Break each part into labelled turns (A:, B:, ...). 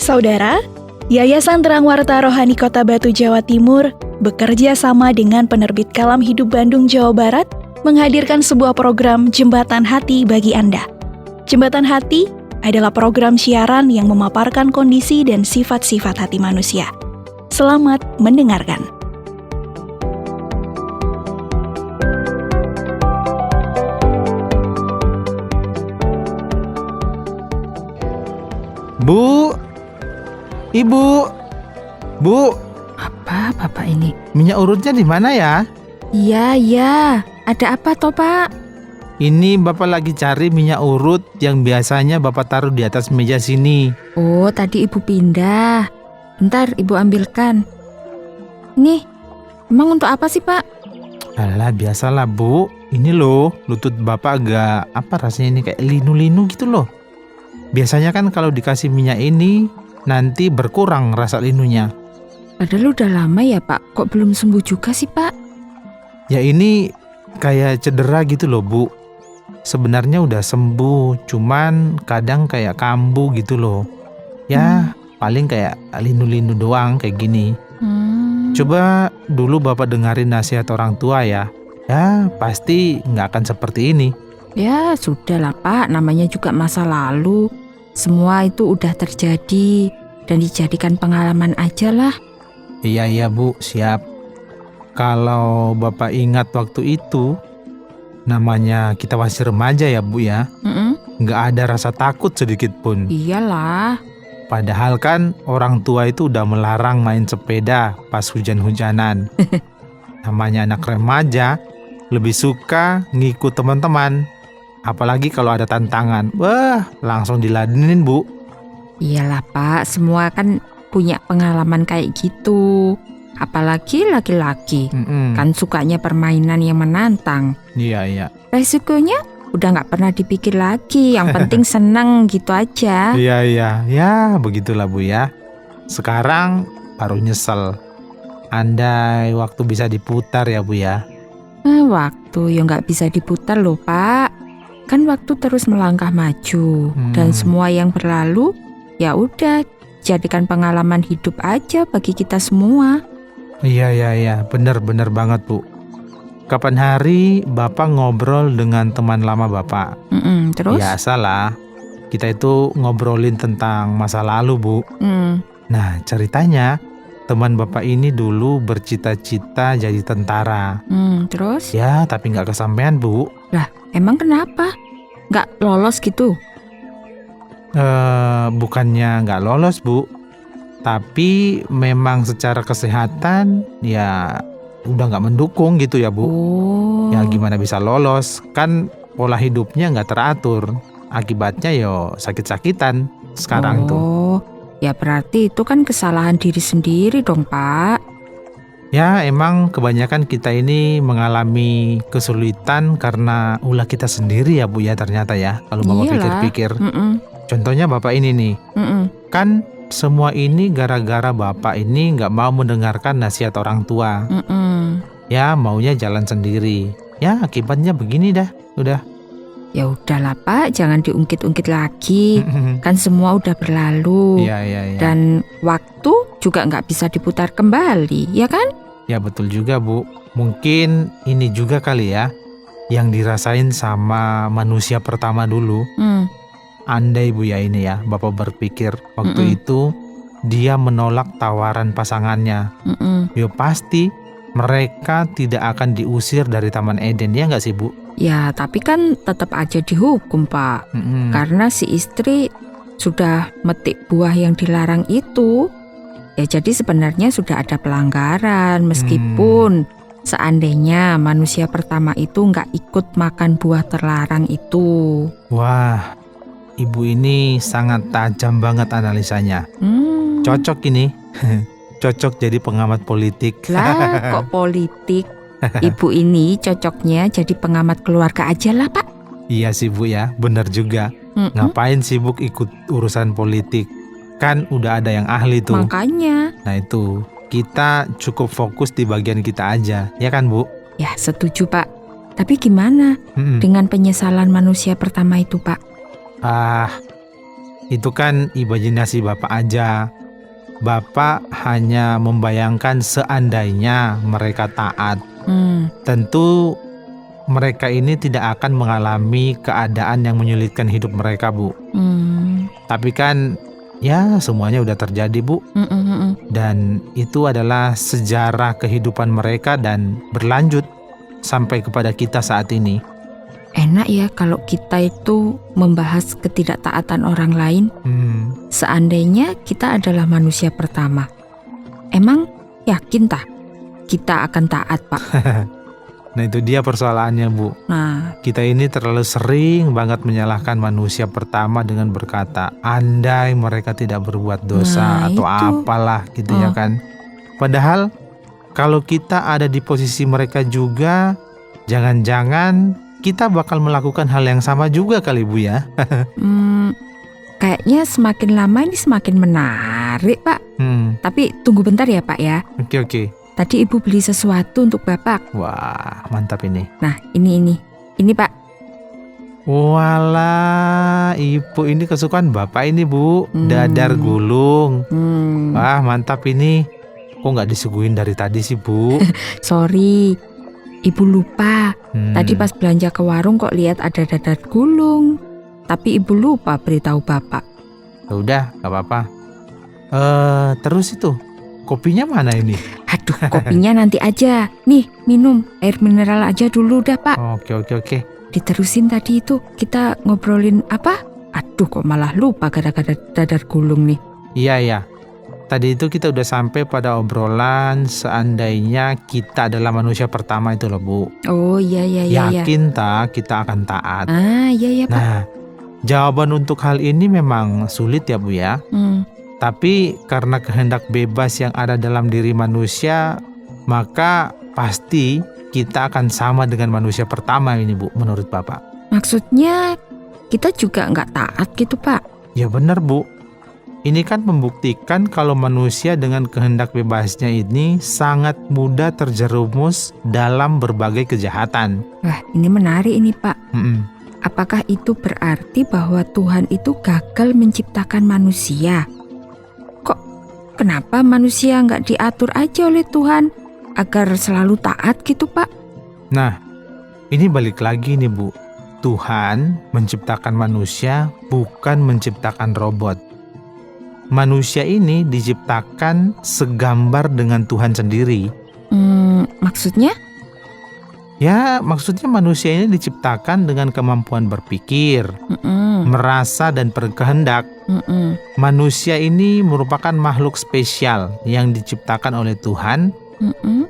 A: Saudara, Yayasan Terang Warta Rohani Kota Batu, Jawa Timur bekerja sama dengan penerbit Kalam Hidup Bandung, Jawa Barat menghadirkan sebuah program Jembatan Hati bagi Anda. Jembatan Hati adalah program siaran yang memaparkan kondisi dan sifat-sifat hati manusia. Selamat mendengarkan.
B: Bu, Ibu, Bu.
C: Apa Bapak ini?
B: Minyak urutnya di mana ya?
C: Iya. Ada apa toh Pak?
B: Ini Bapak lagi cari minyak urut yang biasanya Bapak taruh di atas meja sini.
C: Oh, tadi Ibu pindah. Bentar, Ibu ambilkan. Nih, emang untuk apa sih Pak?
B: Alah, biasalah Bu. Ini loh, lutut Bapak agak rasanya ini kayak linu-linu gitu loh. Biasanya kan kalau dikasih minyak ini nanti berkurang rasa linunya.
C: Padahal udah lama ya Pak, kok belum sembuh juga sih Pak?
B: Ya ini kayak cedera gitu loh Bu. Sebenarnya udah sembuh, cuman kadang kayak kambuh gitu loh. Ya paling kayak linu-linu doang kayak gini. Coba dulu Bapak dengerin nasihat orang tua ya. Ya pasti nggak akan seperti ini.
C: Ya sudahlah Pak, namanya juga masa lalu. Semua itu udah terjadi dan dijadikan pengalaman aja lah.
B: Iya Bu, siap. Kalau Bapak ingat waktu itu, namanya kita masih remaja ya Bu ya. Nggak ada rasa takut sedikit pun.
C: Iyalah.
B: Padahal kan orang tua itu udah melarang main sepeda pas hujan-hujanan. Namanya anak remaja, lebih suka ngikut teman-teman. Apalagi kalau ada tantangan, wah langsung diladenin Bu.
C: Iyalah Pak, semua kan punya pengalaman kayak gitu. Apalagi laki-laki, kan sukanya permainan yang menantang.
B: Iya.
C: Resikonya udah gak pernah dipikir lagi, yang penting seneng gitu aja.
B: Iya, ya begitulah Bu ya. Sekarang baru nyesel. Andai waktu bisa diputar ya Bu ya.
C: Waktu yang gak bisa diputar loh Pak. Kan waktu terus melangkah maju dan semua yang berlalu ya udah jadikan pengalaman hidup aja bagi kita semua.
B: Iya, bener banget Bu. Kapan hari Bapak ngobrol dengan teman lama Bapak?
C: Terus?
B: Biasalah, kita itu ngobrolin tentang masa lalu Bu. Nah ceritanya teman Bapak ini dulu bercita-cita jadi tentara.
C: Terus?
B: Ya tapi nggak kesampaian Bu.
C: Lah emang kenapa? Nggak lolos gitu?
B: Bukannya nggak lolos Bu, tapi memang secara kesehatan ya udah nggak mendukung gitu ya Bu. Ya gimana bisa lolos, kan pola hidupnya nggak teratur, akibatnya yo sakit-sakitan sekarang tuh.
C: Ya berarti itu kan kesalahan diri sendiri dong Pak.
B: Ya emang kebanyakan kita ini mengalami kesulitan karena ulah kita sendiri ya Bu ya ternyata ya. Kalau Bapak pikir-pikir. Contohnya Bapak ini nih. Kan semua ini gara-gara Bapak ini gak mau mendengarkan nasihat orang tua. Ya maunya jalan sendiri. Ya akibatnya begini dah. Udah.
C: Ya udahlah Pak, jangan diungkit-ungkit lagi. Kan semua udah berlalu.
B: Iya.
C: Dan waktu juga nggak bisa diputar kembali, ya kan?
B: Ya betul juga Bu. Mungkin ini juga kali ya yang dirasain sama manusia pertama dulu. Andai Bu ya ini ya, Bapak berpikir waktu itu dia menolak tawaran pasangannya. Ya pasti mereka tidak akan diusir dari Taman Eden, ya nggak sih Bu?
C: Ya tapi kan tetap aja dihukum Pak. Karena si istri sudah metik buah yang dilarang itu. Ya jadi sebenarnya sudah ada pelanggaran. Meskipun seandainya manusia pertama itu nggak ikut makan buah terlarang itu.
B: Wah, Ibu ini sangat tajam banget analisanya. Cocok ini. Cocok jadi pengamat politik.
C: Lah kok politik? Ibu ini cocoknya jadi pengamat keluarga aja lah Pak.
B: Iya sih Bu ya, benar juga. Ngapain sibuk ikut urusan politik? Kan udah ada yang ahli tuh.
C: Makanya.
B: Nah itu, kita cukup fokus di bagian kita aja, ya kan Bu?
C: Ya setuju Pak. Tapi gimana dengan penyesalan manusia pertama itu Pak?
B: itu kan imajinasi Bapak aja. Bapak hanya membayangkan seandainya mereka taat. Tentu mereka ini tidak akan mengalami keadaan yang menyulitkan hidup mereka, Bu. Tapi kan ya semuanya udah terjadi, Bu. Dan itu adalah sejarah kehidupan mereka dan berlanjut sampai kepada kita saat ini.
C: Enak ya kalau kita itu membahas ketidaktaatan orang lain. Seandainya kita adalah manusia pertama, emang yakin tak kita akan taat, Pak?
B: Nah itu dia persoalannya, Bu.
C: Nah,
B: kita ini terlalu sering banget menyalahkan manusia pertama dengan berkata, andai mereka tidak berbuat dosa atau apalah gitu ya kan. Padahal kalau kita ada di posisi mereka juga, jangan-jangan kita bakal melakukan hal yang sama juga kali, Bu ya.
C: Kayaknya semakin lama ini semakin menarik, Pak. Tapi tunggu bentar ya, Pak ya.
B: Oke.
C: Tadi Ibu beli sesuatu untuk Bapak.
B: Wah, mantap ini.
C: Nah, ini Pak.
B: Walah, Ibu ini kesukaan Bapak ini, Bu. Dadar gulung. Wah, mantap ini. Kok nggak disuguhin dari tadi sih, Bu?
C: Sorry, Ibu lupa. Tadi pas belanja ke warung kok lihat ada dadar gulung. Tapi Ibu lupa beritahu Bapak.
B: Udah, gak apa-apa. Terus itu, kopinya mana ini?
C: Aduh, kopinya nanti aja. Nih, minum air mineral aja dulu dah, Pak.
B: Oke.
C: Diterusin tadi itu, kita ngobrolin apa? Aduh, kok malah lupa gara-gara dadar gulung nih.
B: Iya. Tadi itu kita udah sampai pada obrolan seandainya kita adalah manusia pertama itu loh, Bu.
C: Oh iya.
B: Yakin tak kita akan taat?
C: Iya Pak.
B: Nah, jawaban untuk hal ini memang sulit ya, Bu ya. Tapi karena kehendak bebas yang ada dalam diri manusia, maka pasti kita akan sama dengan manusia pertama ini, Bu, menurut Bapak.
C: Maksudnya kita juga nggak taat gitu, Pak?
B: Ya benar, Bu. Ini kan membuktikan kalau manusia dengan kehendak bebasnya ini sangat mudah terjerumus dalam berbagai kejahatan.
C: Wah, ini menarik ini, Pak. Apakah itu berarti bahwa Tuhan itu gagal menciptakan manusia? Kenapa manusia nggak diatur aja oleh Tuhan agar selalu taat gitu, Pak?
B: Nah, ini balik lagi nih, Bu. Tuhan menciptakan manusia bukan menciptakan robot. Manusia ini diciptakan segambar dengan Tuhan sendiri.
C: Maksudnya?
B: Ya, maksudnya manusia ini diciptakan dengan kemampuan berpikir, merasa dan berkehendak. Manusia ini merupakan makhluk spesial yang diciptakan oleh Tuhan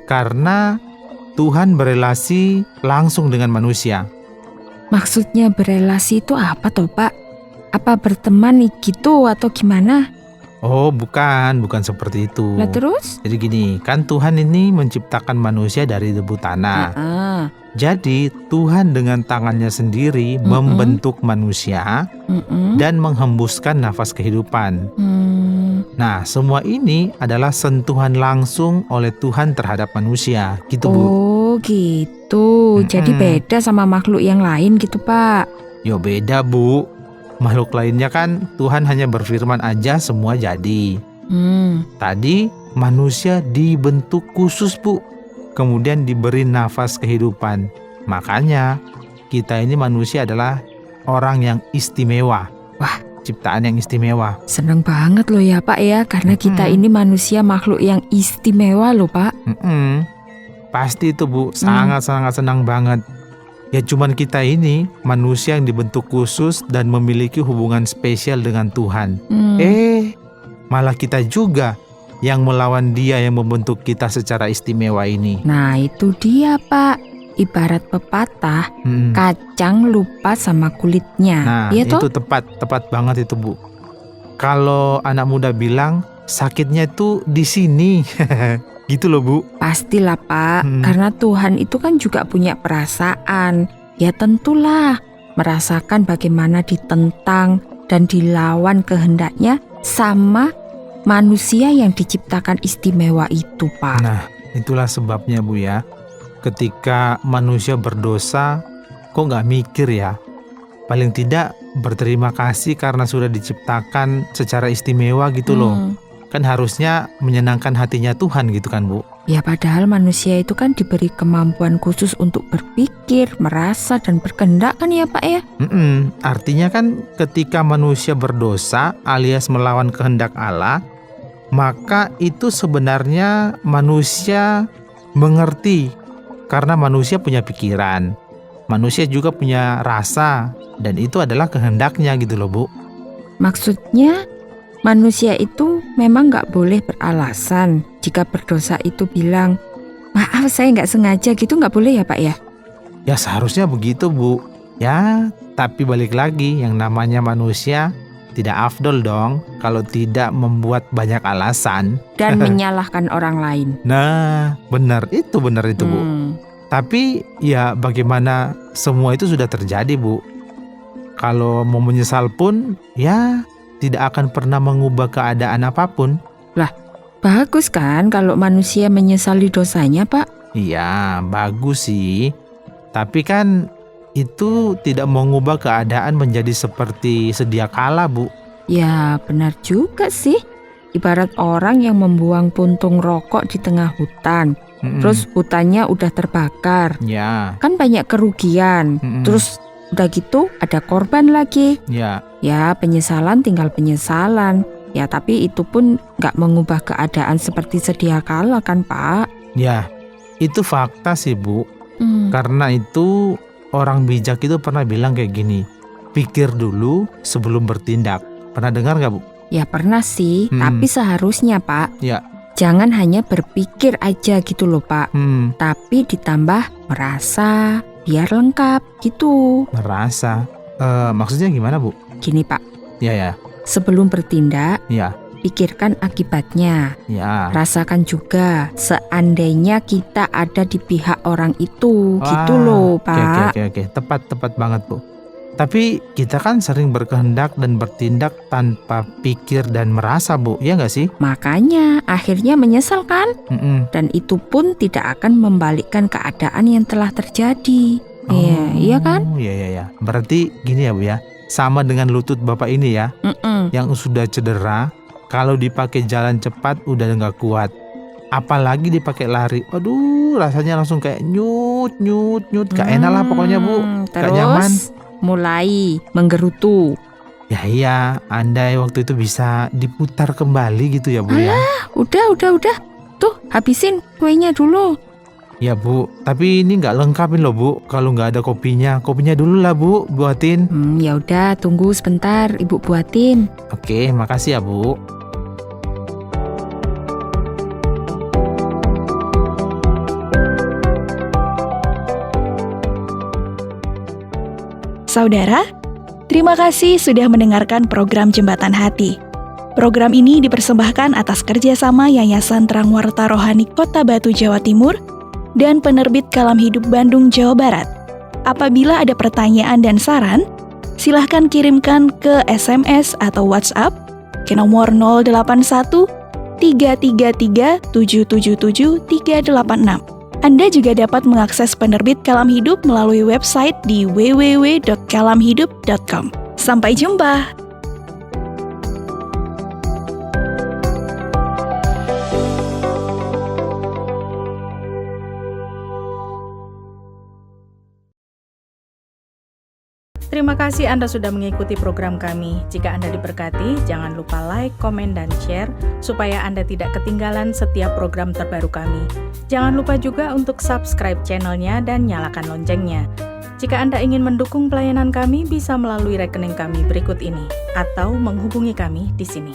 B: karena Tuhan berelasi langsung dengan manusia.
C: Maksudnya berelasi itu apa toh, Pak? Apa berteman gitu atau gimana?
B: Oh, bukan seperti itu.
C: Lah terus?
B: Jadi gini, kan Tuhan ini menciptakan manusia dari debu tanah. Jadi Tuhan dengan tangannya sendiri membentuk manusia dan menghembuskan nafas kehidupan. Nah, semua ini adalah sentuhan langsung oleh Tuhan terhadap manusia, gitu, Bu.
C: Oh, gitu. Jadi beda sama makhluk yang lain gitu, Pak.
B: Yo, beda, Bu. Makhluk lainnya kan Tuhan hanya berfirman aja semua jadi. Tadi manusia dibentuk khusus, Bu. Kemudian diberi nafas kehidupan. Makanya kita ini manusia adalah orang yang istimewa.
C: Wah,
B: ciptaan yang istimewa.
C: Seneng banget loh ya, Pak ya. Karena kita ini manusia makhluk yang istimewa loh, Pak.
B: Pasti itu, Bu. Sangat-sangat senang banget. Ya cuman kita ini manusia yang dibentuk khusus dan memiliki hubungan spesial dengan Tuhan. Malah kita juga yang melawan Dia yang membentuk kita secara istimewa ini.
C: Nah itu dia, Pak. Ibarat pepatah, kacang lupa sama kulitnya.
B: Nah
C: ya
B: itu tepat banget itu, Bu. Kalau anak muda bilang sakitnya itu di sini. Gitu loh, Bu.
C: Pastilah, Pak. Karena Tuhan itu kan juga punya perasaan. Ya tentulah merasakan bagaimana ditentang dan dilawan kehendaknya sama manusia yang diciptakan istimewa itu, Pak.
B: Nah, itulah sebabnya, Bu ya. Ketika manusia berdosa, kok nggak mikir ya? paling tidak berterima kasih karena sudah diciptakan secara istimewa gitu loh. Kan harusnya menyenangkan hatinya Tuhan gitu kan, Bu.
C: Ya padahal manusia itu kan diberi kemampuan khusus untuk berpikir, merasa, dan berkehendak kan ya Pak ya?
B: Artinya kan ketika manusia berdosa alias melawan kehendak Allah, maka itu sebenarnya manusia mengerti. Karena manusia punya pikiran, manusia juga punya rasa, dan itu adalah kehendaknya gitu loh, Bu.
C: Maksudnya manusia itu memang gak boleh beralasan jika berdosa itu bilang, maaf saya gak sengaja gitu, gak boleh ya Pak ya?
B: Ya seharusnya begitu, Bu. Ya, tapi balik lagi, yang namanya manusia tidak afdol dong kalau tidak membuat banyak alasan.
C: Dan menyalahkan orang lain.
B: Nah, benar itu Bu. Tapi ya bagaimana semua itu sudah terjadi, Bu. Kalau mau menyesal pun, ya tidak akan pernah mengubah keadaan apapun.
C: Lah, bagus kan kalau manusia menyesali dosanya, Pak?
B: Iya, bagus sih. Tapi kan itu tidak mengubah keadaan menjadi seperti sedia kala, Bu.
C: Ya, benar juga sih. Ibarat orang yang membuang puntung rokok di tengah hutan. Terus hutannya udah terbakar.
B: Ya.
C: Kan banyak kerugian. Terus udah gitu ada korban lagi.
B: Ya.
C: Ya, penyesalan tinggal penyesalan. Ya, tapi itu pun gak mengubah keadaan seperti sedia kala kan, Pak?
B: Ya, itu fakta sih, Bu. Karena itu orang bijak itu pernah bilang kayak gini, pikir dulu sebelum bertindak. Pernah dengar gak, Bu?
C: Ya pernah sih, tapi seharusnya Pak,
B: ya,
C: jangan hanya berpikir aja gitu loh Pak, tapi ditambah merasa biar lengkap gitu.
B: Merasa? Maksudnya gimana, Bu?
C: Gini Pak,
B: ya.
C: Sebelum bertindak,
B: ya,
C: pikirkan akibatnya.
B: Ya.
C: Rasakan juga seandainya kita ada di pihak orang itu. Gitu loh Pak.
B: Oke. Tepat banget, Bu. Tapi kita kan sering berkehendak dan bertindak tanpa pikir dan merasa, Bu. Iya nggak sih?
C: Makanya akhirnya menyesal kan? Dan itu pun tidak akan membalikkan keadaan yang telah terjadi. Iya kan?
B: Iya. Berarti gini ya, Bu ya. Sama dengan lutut Bapak ini ya. Yang sudah cedera, kalau dipakai jalan cepat udah nggak kuat. Apalagi dipakai lari. Aduh, rasanya langsung kayak nyut. Gak enak lah pokoknya, Bu. Gak nyaman.
C: Mulai menggerutu.
B: Ya iya, andai waktu itu bisa diputar kembali gitu ya, Bu ya.
C: Udah. Tuh, habisin kuenya dulu.
B: Ya, Bu, tapi ini nggak lengkapin loh, Bu. Kalau nggak ada kopinya. Kopinya dulu lah, Bu, buatin.
C: Ya udah, tunggu sebentar, Ibu buatin.
B: Oke, makasih ya, Bu.
A: Saudara, terima kasih sudah mendengarkan program Jembatan Hati. Program ini dipersembahkan atas kerjasama Yayasan Terang Warta Rohani Kota Batu, Jawa Timur, dan Penerbit Kalam Hidup Bandung, Jawa Barat. Apabila ada pertanyaan dan saran, silahkan kirimkan ke SMS atau WhatsApp ke nomor 081 333 777 386. Anda juga dapat mengakses Penerbit Kalam Hidup melalui website di www.kalamhidup.com. Sampai jumpa!
D: Terima kasih Anda sudah mengikuti program kami. Jika Anda diberkati, jangan lupa like, komen, dan share supaya Anda tidak ketinggalan setiap program terbaru kami. Jangan lupa juga untuk subscribe channelnya dan nyalakan loncengnya. Jika Anda ingin mendukung pelayanan kami, bisa melalui rekening kami berikut ini atau menghubungi kami di sini.